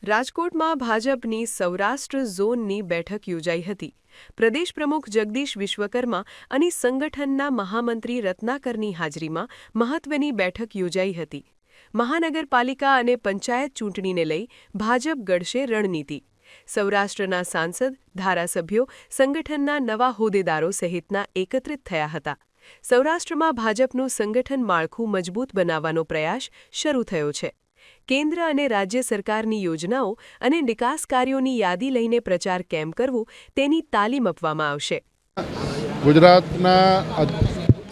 રાજકોટમાં ભાજપની સૌરાષ્ટ્ર ઝોનની બેઠક યોજાઈ હતી. પ્રદેશ પ્રમુખ જગદીશ વિશ્વકર્મા અને સંગઠનના મહામંત્રી રત્નાકરની હાજરીમાં મહત્વની બેઠક યોજાઈ હતી. મહાનગરપાલિકા અને પંચાયત ચૂંટણીને લઈ ભાજપ ઘડશે રણનીતિ. સૌરાષ્ટ્રના સાંસદ, ધારાસભ્યો, સંગઠનના નવા હોદ્દેદારો સહિતના એકત્રિત થયા હતા. સૌરાષ્ટ્રમાં ભાજપનું સંગઠન માળખું મજબૂત બનાવવાનો પ્રયાસ શરૂ થયો છે. કેન્દ્ર અને રાજ્ય સરકારની યોજનાઓ અને વિકાસ કાર્યોની યાદી લઈને પ્રચાર કેમ કરવો તેની તાલીમ આપવામાં આવશે. ગુજરાતના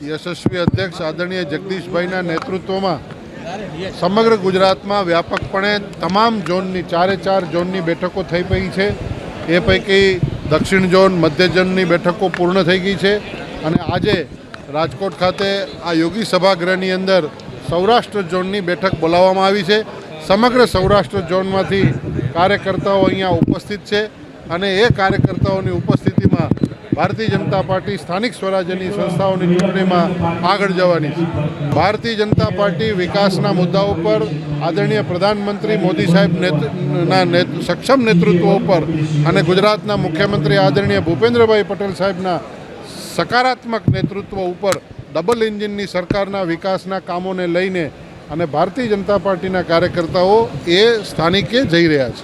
યશસ્વી અધ્યક્ષ આદરણીય જગદીશભાઈના નેતૃત્વમાં સમગ્ર ગુજરાતમાં વ્યાપકપણે તમામ ઝોનની 4 ઝોનની બેઠકો થઈ પડી છે. એ પૈકી દક્ષિણ ઝોન, મધ્ય ઝોનની બેઠકો પૂર્ણ થઈ ગઈ છે અને આજે રાજકોટ ખાતે આ યોગી સભાગૃહની અંદર સૌરાષ્ટ્ર ઝોનની બેઠક બોલાવવામાં આવી છે. સમગ્ર સૌરાષ્ટ્ર ઝોનમાંથી કાર્યકર્તાઓ અહીંયા ઉપસ્થિત છે અને એ કાર્યકર્તાઓની ઉપસ્થિતિમાં ભારતીય જનતા પાર્ટી સ્થાનિક સ્વરાજ્યની સંસ્થાઓની ચૂંટણીમાં આગળ જવાની છે. ભારતીય જનતા પાર્ટી વિકાસના મુદ્દાઓ પર આદરણીય પ્રધાનમંત્રી મોદી સાહેબના સક્ષમ નેતૃત્વ ઉપર અને ગુજરાતના મુખ્યમંત્રી આદરણીય ભૂપેન્દ્રભાઈ પટેલ સાહેબના સકારાત્મક નેતૃત્વ ઉપર ડબલ એન્જિનની સરકારના વિકાસના કામોને લઈને અને ભારતીય જનતા પાર્ટીના કાર્યકર્તાઓ એ સ્થાનિકે જઈ રહ્યા છે.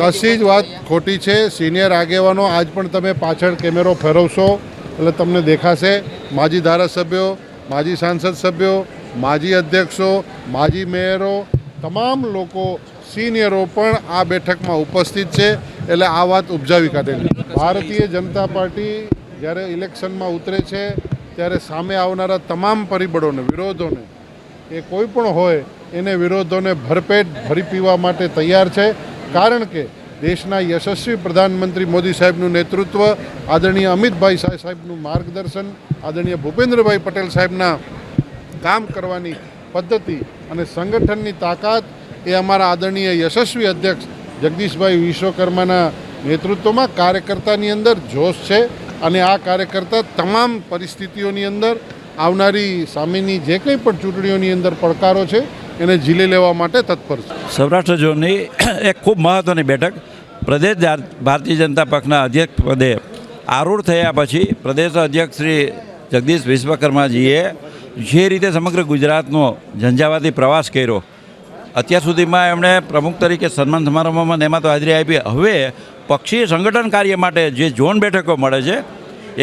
કશી જ વાત ખોટી છે. સિનિયર આગેવાનો આજ પણ તમે પાછળ કેમેરો ફેરવશો એટલે તમને દેખાશે. માજી ધારાસભ્યો, માજી સાંસદ સભ્યો, માજી અધ્યક્ષો, માજી મેયરો, તમામ લોકો સિનિયરો પણ આ બેઠકમાં ઉપસ્થિત છે. એટલે આ વાત ઉપજાવી કાઢેલી. ભારતીય જનતા પાર્ટી જ્યારે ઇલેક્શનમાં ઉતરે છે ત્યારે સામે આવનારા તમામ પરિબળોને, વિરોધોને, એ કોઈ પણ હોય એને વિરોધોને ભરપેટ ભરી પીવા માટે તૈયાર છે. કારણ કે દેશના યશસ્વી પ્રધાનમંત્રી મોદી સાહેબનું નેતૃત્વ, આદરણીય અમિતભાઈ શાહ સાહેબનું માર્ગદર્શન, આદરણીય ભૂપેન્દ્રભાઈ પટેલ સાહેબના કામ કરવાની પદ્ધતિ અને સંગઠનની તાકાત એ અમારા આદરણીય યશસ્વી અધ્યક્ષ જગદીશભાઈ વિશ્વકર્માના નેતૃત્વમાં કાર્યકર્તાની અંદર જોશ છે અને આ કાર્યકર્તા તમામ પરિસ્થિતિઓની અંદર આવનારી સામેની જે કંઈ પણ ચૂંટણીઓની અંદર પડકારો છે એને ઝીલી લેવા માટે તત્પર છે. સૌરાષ્ટ્ર ઝોનની એક ખૂબ મહત્ત્વની બેઠક પ્રદેશ ભારતીય જનતા પક્ષના અધ્યક્ષ પદે આરૂઢ થયા પછી પ્રદેશ અધ્યક્ષ શ્રી જગદીશ વિશ્વકર્માજીએ જે રીતે સમગ્ર ગુજરાતનો ઝંઝાવાતી પ્રવાસ કર્યો, અત્યાર સુધીમાં એમણે પ્રમુખ તરીકે સન્માન સમારંભમાં એમાં તો હાજરી આપી. હવે પક્ષીય સંગઠન કાર્ય માટે જે ઝોન બેઠકો મળે છે,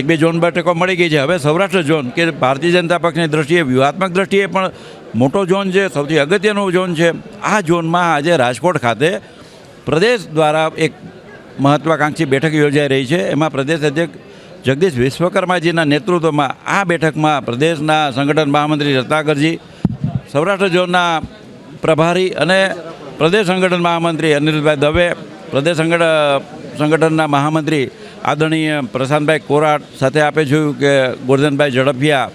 1-2 ઝોન બેઠકો મળી ગઈ છે. હવે સૌરાષ્ટ્ર ઝોન કે ભારતીય જનતા પક્ષની દ્રષ્ટિએ, વ્યૂહાત્મક દ્રષ્ટિએ પણ મોટો ઝોન છે, સૌથી અગત્યનો ઝોન છે. આ ઝોનમાં આજે રાજકોટ ખાતે પ્રદેશ દ્વારા એક મહત્વાકાંક્ષી બેઠક યોજાઈ રહી છે. એમાં પ્રદેશ અધ્યક્ષ જગદીશ વિશ્વકર્માજીના નેતૃત્વમાં આ બેઠકમાં પ્રદેશના સંગઠન મહામંત્રી રત્નાકરજી, સૌરાષ્ટ્ર ઝોનના પ્રભારી અને પ્રદેશ સંગઠન મહામંત્રી અનિલભાઈ દવે, પ્રદેશ સંગઠનના મહામંત્રી આદરણીય પ્રશાંતભાઈ કોરાટ, સાથે આપે જોયું કે ગોરધનભાઈ ઝડપિયા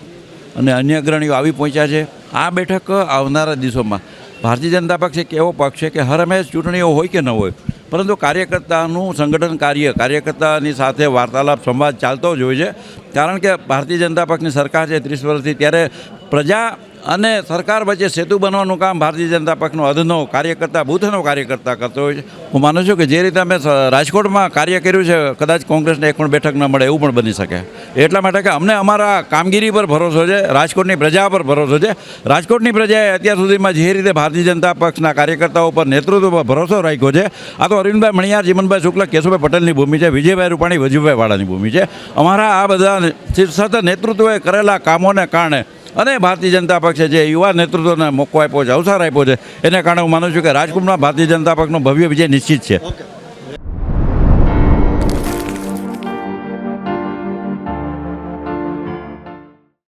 અને અન્ય અગ્રણીઓ આવી પહોંચ્યા છે. આ બેઠક આવનારા દિવસોમાં ભારતીય જનતા પક્ષ એક એવો પક્ષ છે કે હર હંમેશ ચૂંટણીઓ હોય કે ન હોય, પરંતુ કાર્યકર્તાનું સંગઠન કાર્ય, કાર્યકર્તાની સાથે વાર્તાલાપ, સંવાદ ચાલતો જ હોય છે. કારણ કે ભારતીય જનતા પક્ષની સરકાર છે 30 વર્ષથી, ત્યારે પ્રજા અને સરકાર વચ્ચે સેતુ બનવાનું કામ ભારતીય જનતા પક્ષનો અદનો કાર્યકર્તા, બૂથનો કાર્યકર્તા કરતો હોય છે. હું માનું છું કે જે રીતે અમે રાજકોટમાં કાર્ય કર્યું છે, કદાચ કોંગ્રેસને એક પણ બેઠક ન મળે એવું પણ બની શકે. એટલા માટે કે અમને અમારા કામગીરી પર ભરોસો છે, રાજકોટની પ્રજા પર ભરોસો છે. રાજકોટની પ્રજાએ અત્યાર સુધીમાં જે રીતે ભારતીય જનતા પક્ષના કાર્યકર્તાઓ પર, નેતૃત્વ પર ભરોસો રાખ્યો છે, આ તો અરવિંદભાઈ મણિયાર, ચીમનભાઈ શુક્લ, કેશુભાઈ પટેલની ભૂમિ છે, વિજયભાઈ રૂપાણી, વજુભાઈ વાળાની ભૂમિ છે. અમારા આ બધા સતત નેતૃત્વએ કરેલા કામોને કારણે અને ભારતીય જનતા પક્ષે જે યુવા નેતૃત્વને મોકો આપ્યો છે, અવસર આપ્યો છે, એને કારણે હું માનું છું કે રાજકોટમાં ભારતીય જનતા પક્ષનો ભવ્ય વિજય નિશ્ચિત છે.